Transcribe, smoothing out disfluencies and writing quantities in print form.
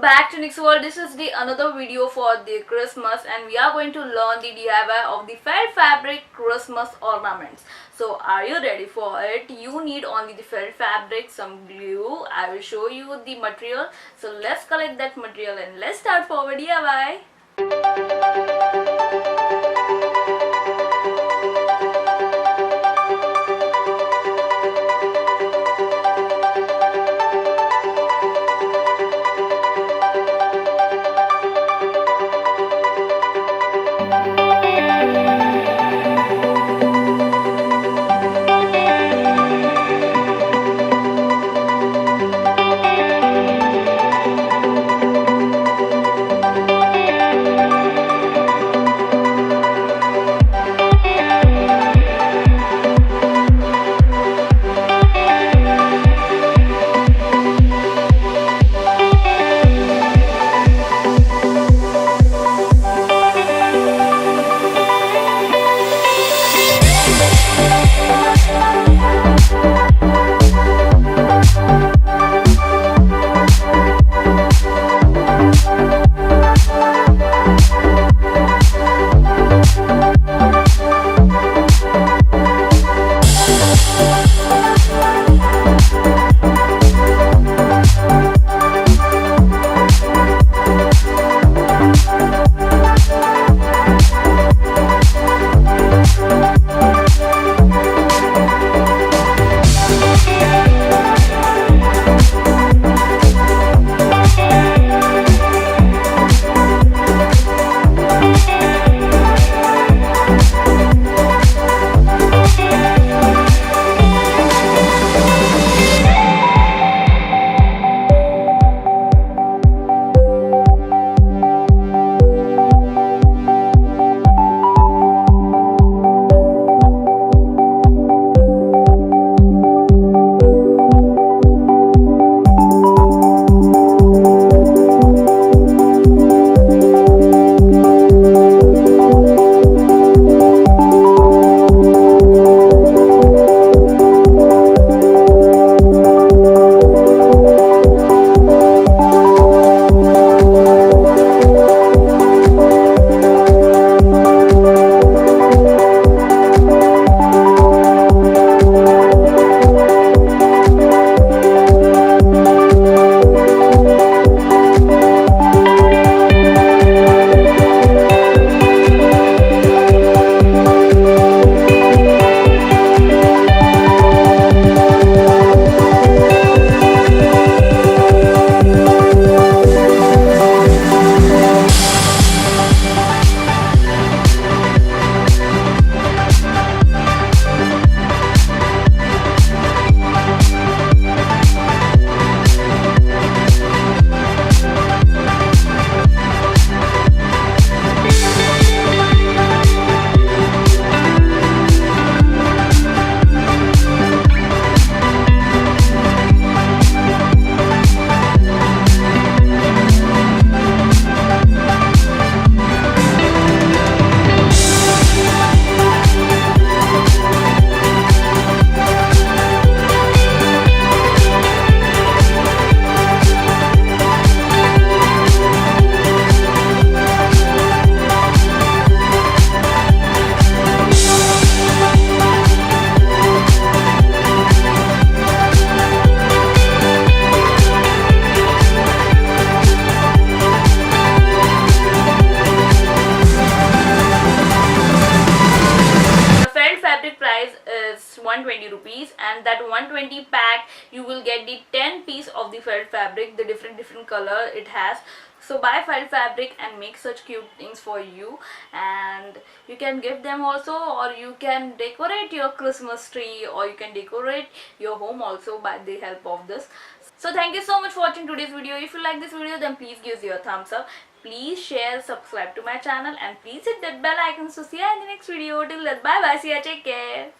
back to Nick's World. This is the another video for the Christmas, and we are going to learn the DIY of the felt fabric Christmas ornaments. So are you ready for it? You need only the felt fabric, some glue. I will show you the material. So let's collect that material and let's start for our DIY. Price is 120 rupees, and that 120 pack you will get the 10 piece of the felt fabric, the different color it has. So buy felt fabric and make such cute things for you, and you can give them also, or you can decorate your Christmas tree, or you can decorate your home also by the help of this. So thank you so much for watching today's video. If you like this video, then please give your thumbs up. Please share, subscribe to my channel, and please hit that bell icon to see you in the next video. Till then, bye bye, see ya, take care.